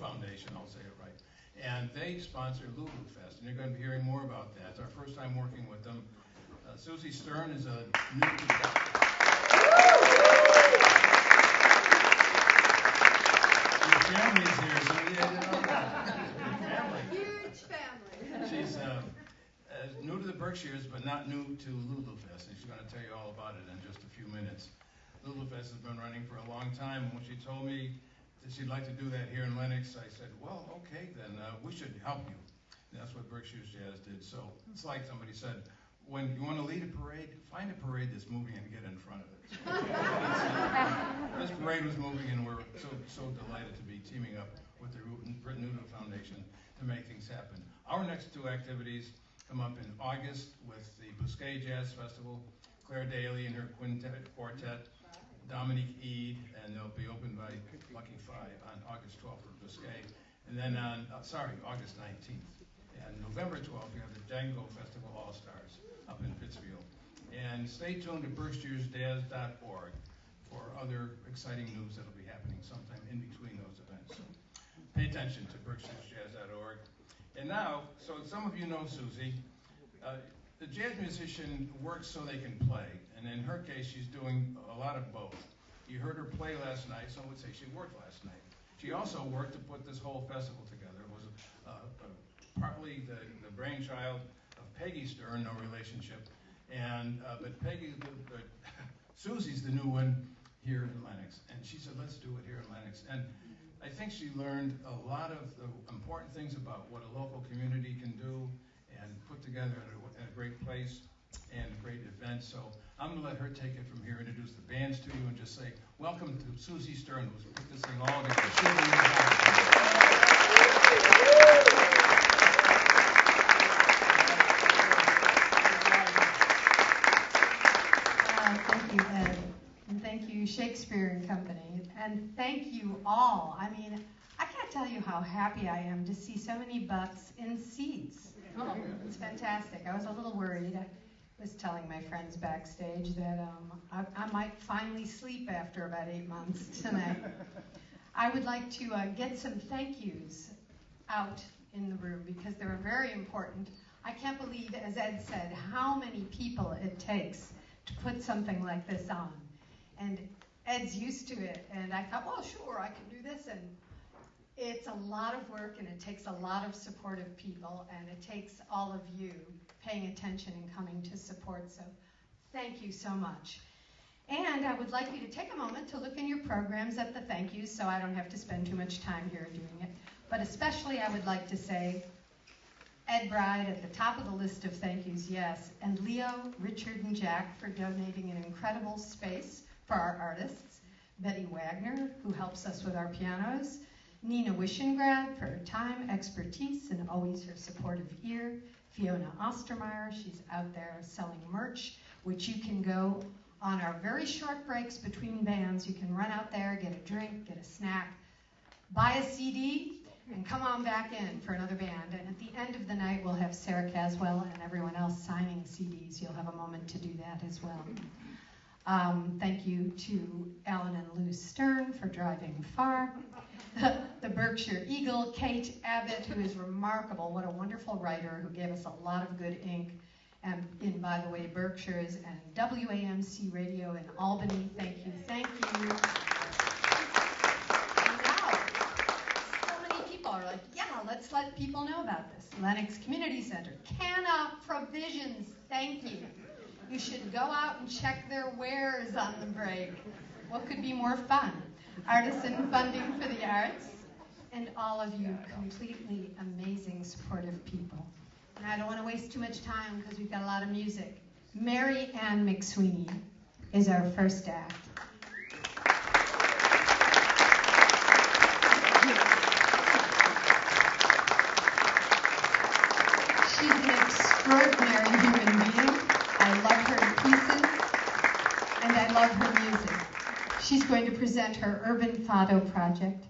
Foundation, I'll say it right. And they sponsor LuluFest, and you're going to be hearing more about that. It's our first time working with them. Susie Stern is a new Your family's here, so family. Huge family. She's new to the Berkshires, but not new to LuluFest, and she's going to tell you all about it in just a few minutes. LuluFest has been running for a long time, and when she told me that she'd like to do that here in Lenox, I said, well, okay, then we should help you. And that's what Berkshire's Jazz did. So it's like somebody said, when you want to lead a parade, find a parade that's moving and get in front of it. This parade was moving, and we're so delighted to be teaming up with the Britain Noodle Foundation to make things happen. Our next two activities come up in August with the Bousquet Jazz Festival. Claire Daly and her quartet, Dominique Eade, and they'll be opened by Lucky Five on August 12th for Bousquet. And then on, August 19th. And November 12th, we have the Django Festival All-Stars up in Pittsfield. And stay tuned to berkshirejazz.org for other exciting news that'll be happening sometime in between those events. So pay attention to berkshirejazz.org. And now, so some of you know Susie. The jazz musician works so they can play, and in her case, she's doing a lot of both. You heard her play last night, some would say she worked last night. She also worked to put this whole festival together. It was partly the brainchild of Peggy Stern, no relationship, and but Susie's the new one here in Lenox, and she said, let's do it here in Lenox. And I think she learned a lot of the important things about what a local community can do and put together at a great place and a great event. So I'm going to let her take it from here, introduce the bands to you, and just say, welcome to Susie Stern, who's put this thing all together. Thank you, Ed. And thank you, Shakespeare and Company. And thank you all. I mean, I can't tell you how happy I am to see so many butts in seats. Oh, it's fantastic. I was a little worried. I was telling my friends backstage that I might finally sleep after about 8 months tonight. I would like to get some thank yous out in the room because they were very important. I can't believe, as Ed said, how many people it takes to put something like this on. And Ed's used to it, and I thought, well, sure, I can do this. And it's a lot of work, and it takes a lot of supportive people, and it takes all of you paying attention and coming to support. So thank you so much. And I would like you to take a moment to look in your programs at the thank yous so I don't have to spend too much time here doing it. But especially I would like to say Ed Bride at the top of the list of thank yous, yes, and Leo, Richard, and Jack for donating an incredible space for our artists, Betty Wagner, who helps us with our pianos, Nina Wishengrad for her time, expertise, and always her supportive ear, Fiona Ostermeyer, she's out there selling merch, which you can go on our very short breaks between bands. You can run out there, get a drink, get a snack, buy a CD, and come on back in for another band. And at the end of the night, we'll have Sara Caswell and everyone else signing CDs. You'll have a moment to do that as well. Thank you to Alan and Lou Stern for driving far. The Berkshire Eagle, Kate Abbott, who is remarkable. What a wonderful writer who gave us a lot of good ink. And in, by the way, Berkshire's and WAMC Radio in Albany. Thank you, thank you. And now, so many people are like, yeah, let's let people know about this. Lenox Community Center, Canna Provisions, thank you. You should go out and check their wares on the break. What could be more fun? Artisan Funding for the Arts, and all of you completely amazing, supportive people. And I don't want to waste too much time because we've got a lot of music. Mary Ann McSweeney is our first act. She's an extraordinary human being. I love her to pieces, and I love her music. She's going to present her Urban Fado project.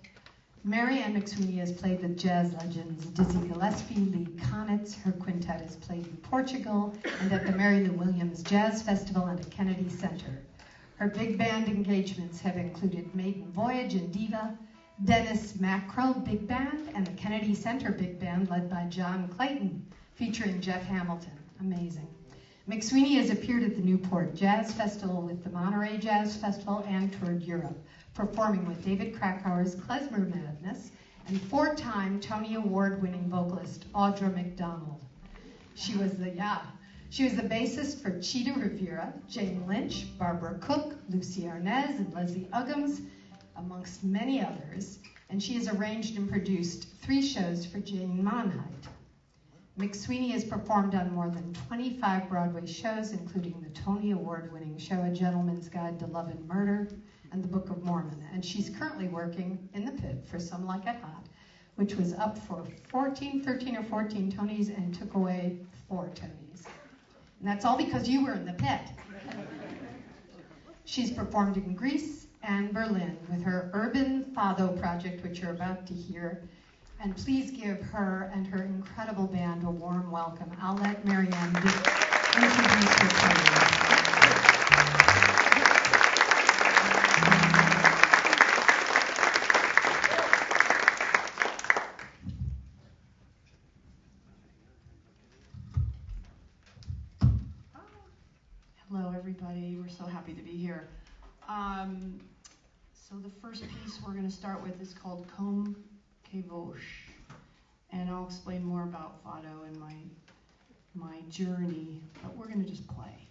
Mary Ann McSweeney has played with jazz legends Dizzy Gillespie, Lee Konitz. Her quintet has played in Portugal and at the Mary Lou Williams Jazz Festival and at Kennedy Center. Her big band engagements have included Maiden Voyage and Diva, Dennis Mackrell Big Band, and the Kennedy Center Big Band led by John Clayton, featuring Jeff Hamilton. Amazing. McSweeney has appeared at the Newport Jazz Festival with the Monterey Jazz Festival and toured Europe, performing with David Krakauer's Klezmer Madness and 4-time Tony Award-winning vocalist Audra McDonald. She was the bassist for Cheetah Rivera, Jane Lynch, Barbara Cook, Lucy Arnaz, and Leslie Uggams, amongst many others, and she has arranged and produced 3 shows for Jane Monheit. McSweeney has performed on more than 25 Broadway shows, including the Tony Award-winning show A Gentleman's Guide to Love and Murder and the Book of Mormon, and she's currently working in the pit for Some Like It Hot, which was up for 13 or 14 Tonys and took away 4 Tonys. And that's all because you were in the pit. She's performed in Greece and Berlin with her urban Fado project, which you're about to hear. And please give her and her incredible band a warm welcome. I'll let Mary Ann introduce her players. Hello, everybody. We're so happy to be here. So the first piece we're going to start with is called Comme Kevosh, and I'll explain more about Fado and my journey, but we're going to just play.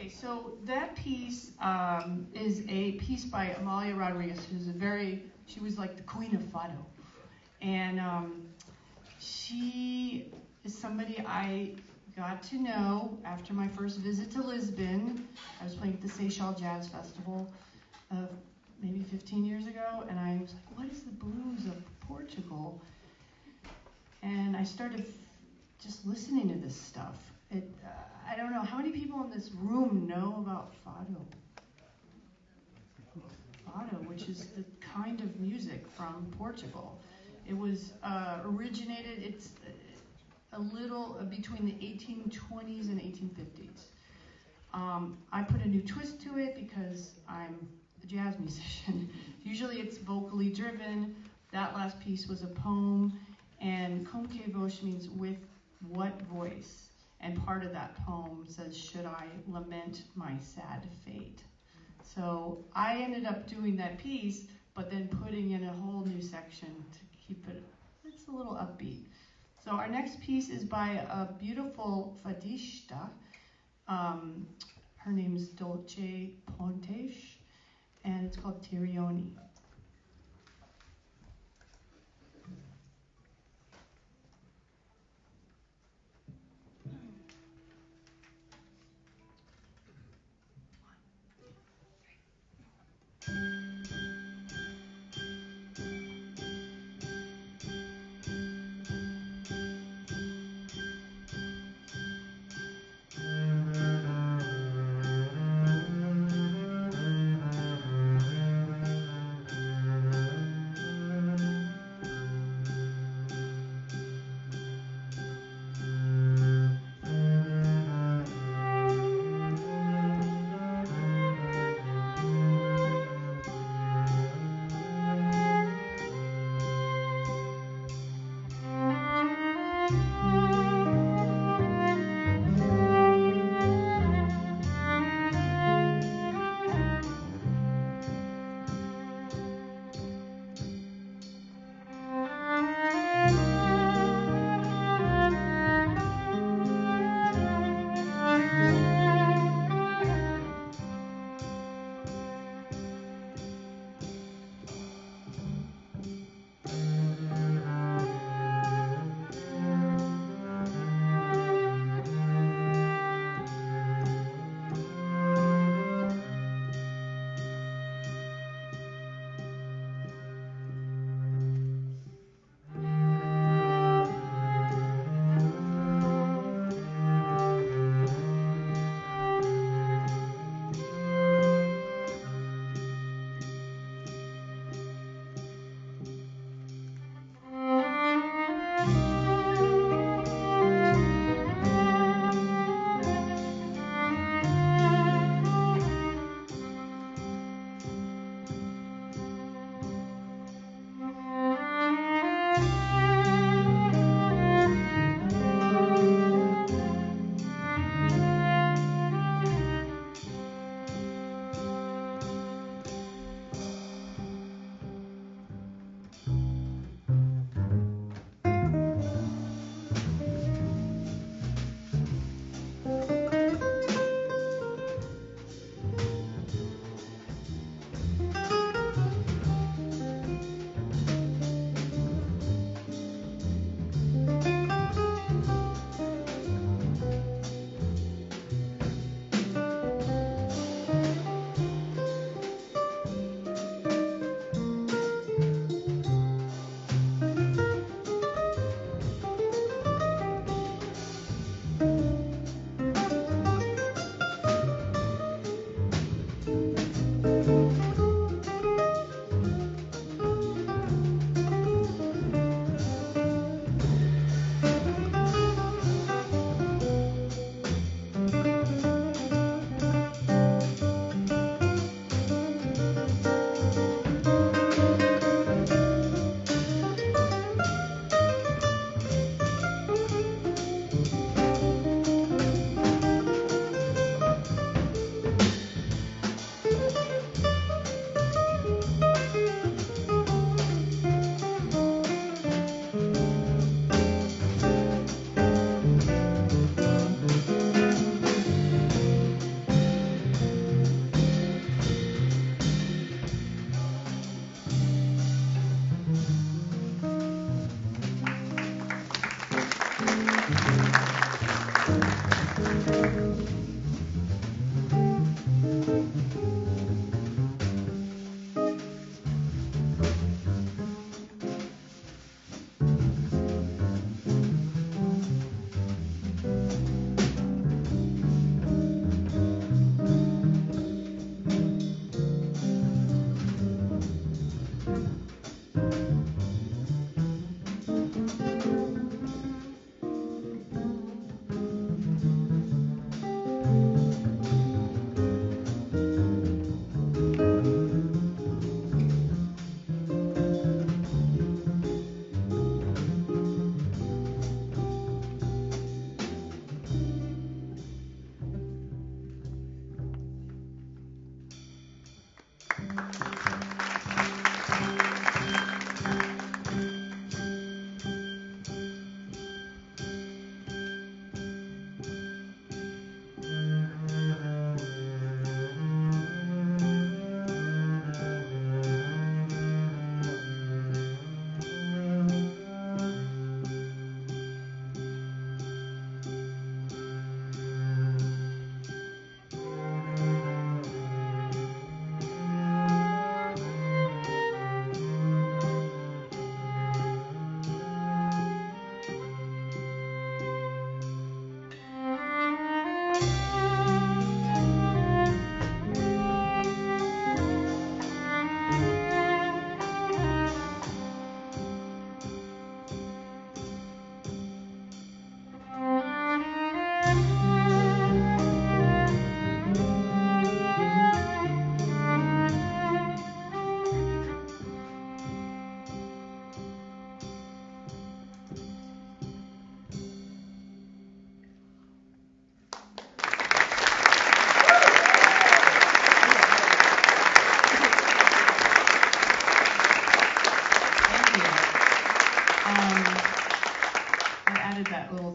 Okay, so that piece is a piece by Amalia Rodriguez, she was like the queen of Fado. And she is somebody I got to know after my first visit to Lisbon. I was playing at the Seychelles Jazz Festival maybe 15 years ago, and I was like, what is the blues of Portugal? And I started just listening to this stuff. I don't know, how many people in this room know about Fado? Fado, which is the kind of music from Portugal. It was originated, it's a little between the 1820s and 1850s. I put a new twist to it because I'm a jazz musician. Usually it's vocally driven. That last piece was a poem, and com que voz means with what voice? And part of that poem says, should I lament my sad fate? So I ended up doing that piece, but then putting in a whole new section to keep it's a little upbeat. So our next piece is by a beautiful fadista. Her name is Dolce Pontes, and it's called Tirioni.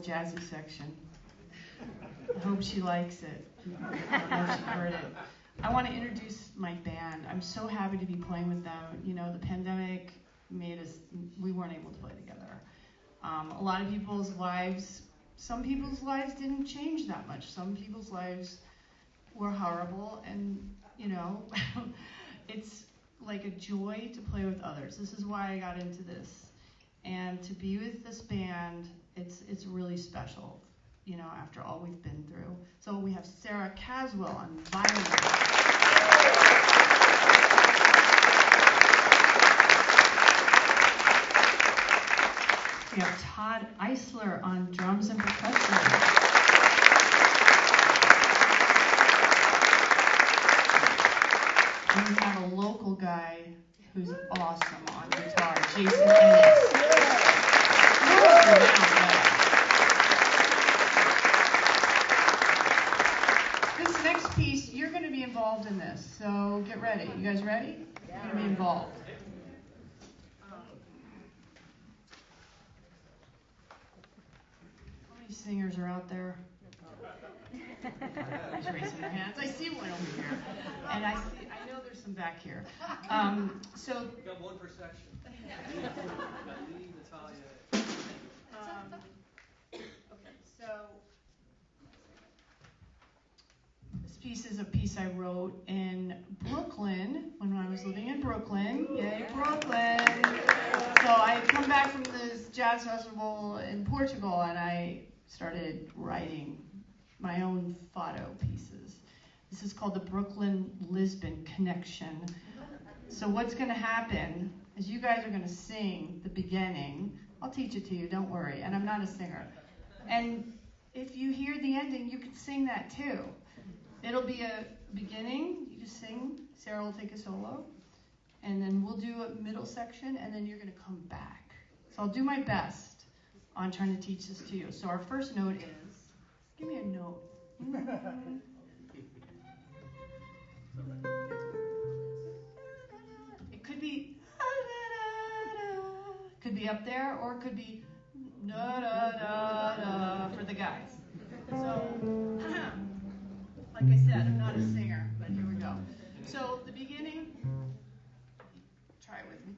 Jazzy section. I hope she likes it. I don't know if she heard it. I want to introduce my band. I'm so happy to be playing with them. You know, the pandemic made us, we weren't able to play together. A lot of people's lives, some people's lives didn't change that much. Some people's lives were horrible, and, you know, it's like a joy to play with others. This is why I got into this. And to be with this band, it's really special, you know, after all we've been through. So we have Sara Caswell on violin. We have Todd Isler on drums and percussion. And we have a local guy who's awesome on guitar, Ennis. This next piece, you're going to be involved in this, so get ready. You guys ready? You're going to be involved. How many singers are out there? Everybody's raising their hands. I see one over here, and I know there's some back here. So we got one per section. Okay, so this piece is a piece I wrote in Brooklyn when I was living in Brooklyn. Yay, Brooklyn! So I had come back from this jazz festival in Portugal, and I started writing my own Fado pieces. This is called the Brooklyn-Lisbon Connection. So what's going to happen is you guys are going to sing the beginning. I'll teach it to you, don't worry. And I'm not a singer. And if you hear the ending, you can sing that too. It'll be a beginning. You just sing. Sara will take a solo. And then we'll do a middle section, and then you're going to come back. So I'll do my best on trying to teach this to you. So our first note is, give me a note. It could be up there, or it could be da da da da for the guys. So, like I said, I'm not a singer, but here we go. So the beginning, try it with me.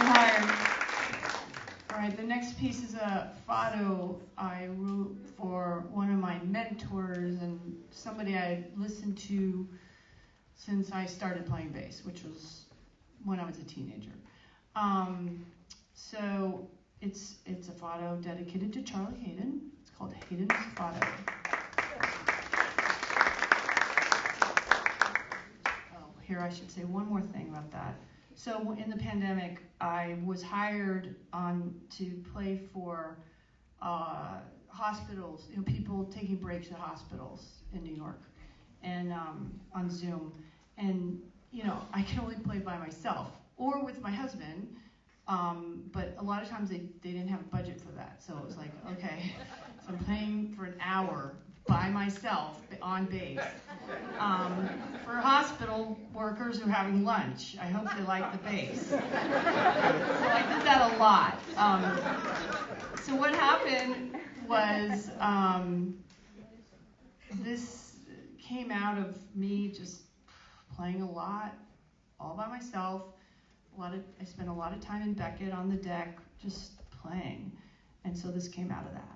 hired. All right, the next piece is a Fado I wrote for one of my mentors and somebody I listened to since I started playing bass, which was when I was a teenager. So it's a Fado dedicated to Charlie Hayden. It's called Hayden's Fado. Oh, here I should say one more thing about that. So in the pandemic, I was hired to play for hospitals, people taking breaks at hospitals in New York, and on Zoom. And I can only play by myself or with my husband, but a lot of times they didn't have a budget for that. So it was like, okay, so I'm playing for an hour by myself on bass for hospital workers who are having lunch. I hope they like the bass. So I did that a lot. So what happened was this came out of me just playing a lot, all by myself. I spent a lot of time in Beckett on the deck, just playing, and so this came out of that.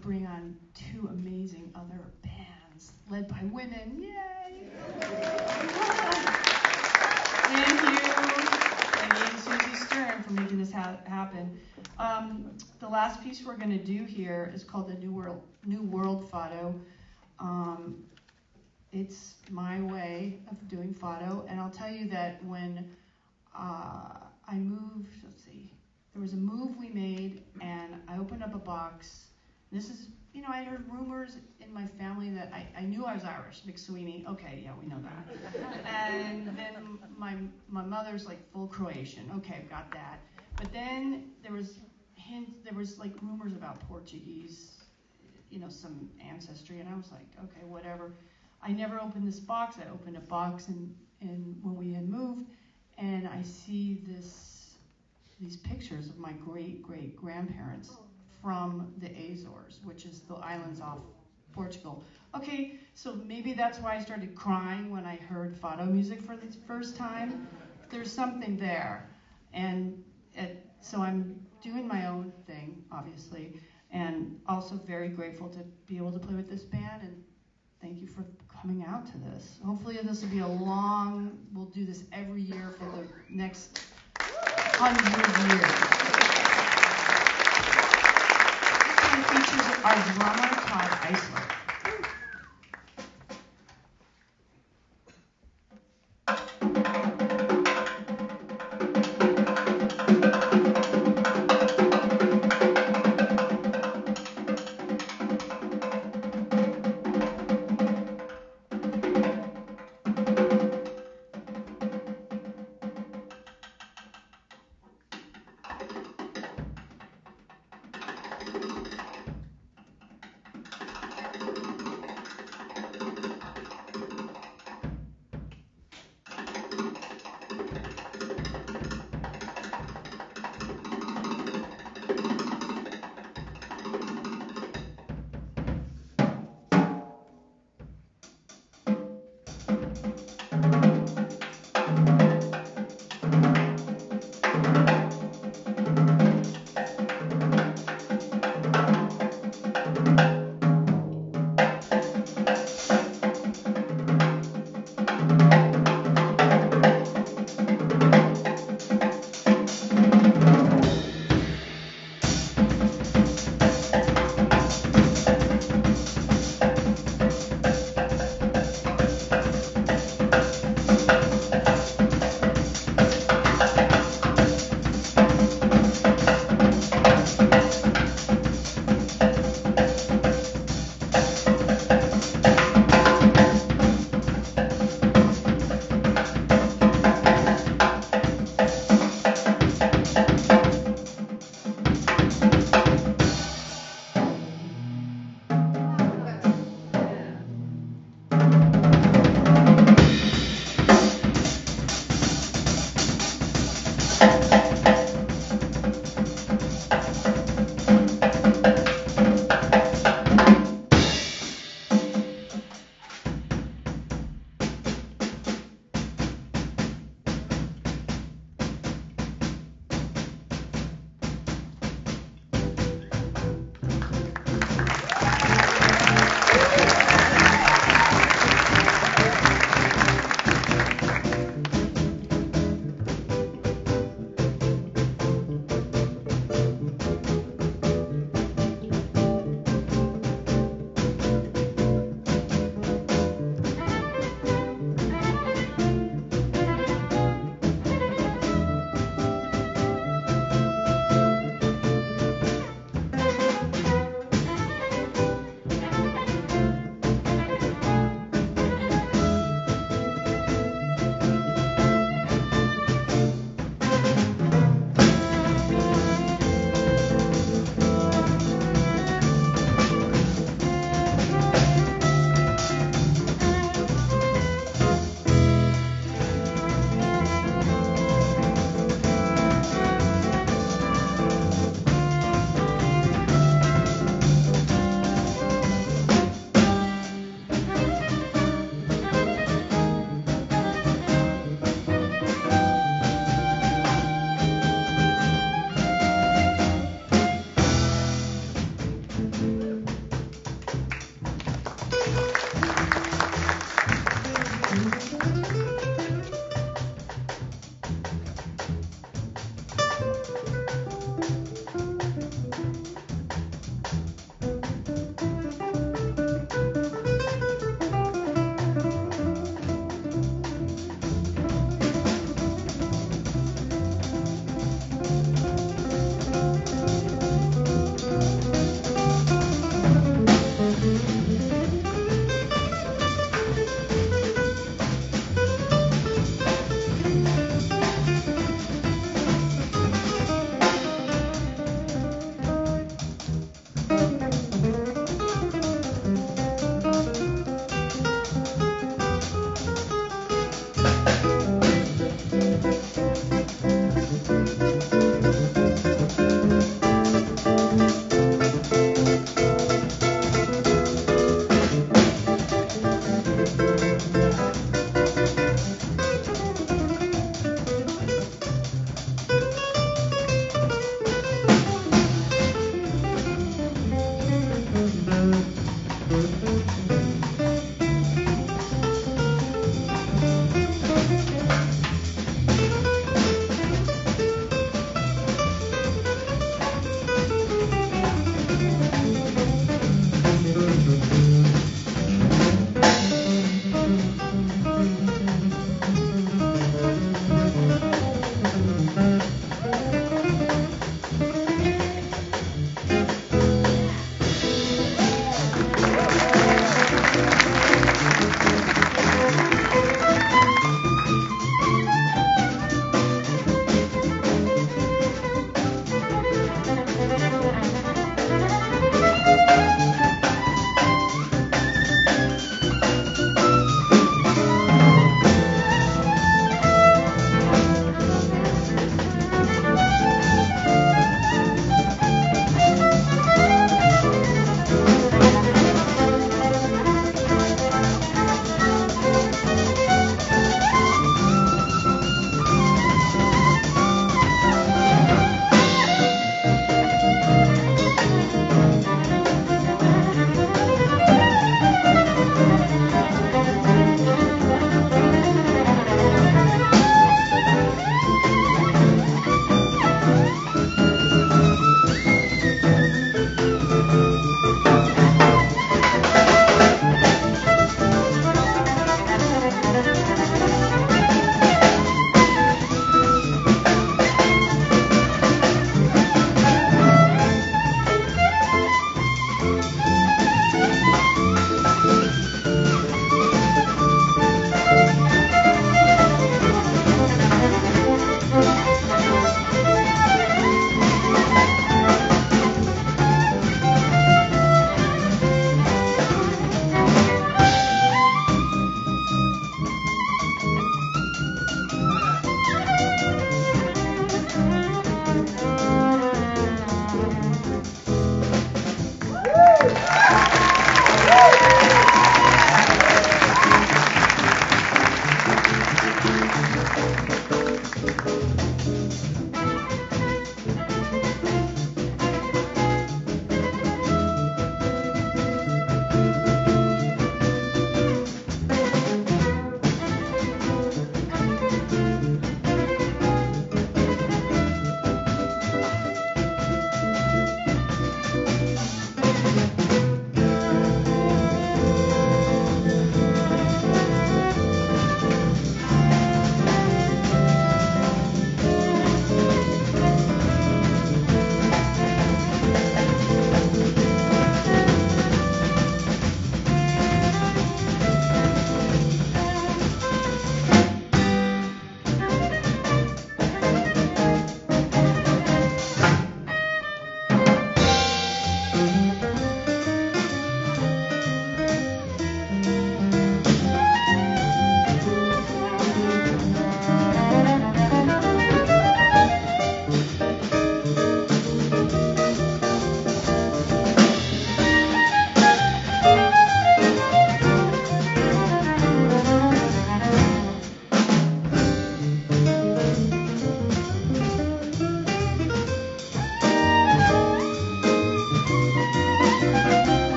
bring on two amazing other bands led by women. Yay! Thank you, Peggy and Susie Stern, for making this happen. The last piece we're going to do here is called the New World Fado. It's my way of doing Fado, and I'll tell you that when I moved, let's see, there was a move we made, and I opened up a box. This is, I heard rumors in my family that I knew I was Irish, McSweeney. Okay, yeah, we know that. And then my mother's like full Croatian. Okay, I've got that. But then there was like rumors about Portuguese, some ancestry, and I was like, okay, whatever. I never opened this box. I opened a box and when we had moved, and I see these pictures of my great-great-grandparents from the Azores, which is the islands off Portugal. Okay, so maybe that's why I started crying when I heard Fado music for the first time. There's something there. And so I'm doing my own thing, obviously, and also very grateful to be able to play with this band, and thank you for coming out to this. Hopefully this will be we'll do this every year for the next 100 years. This one features our drummer, Todd Isler.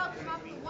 all come up with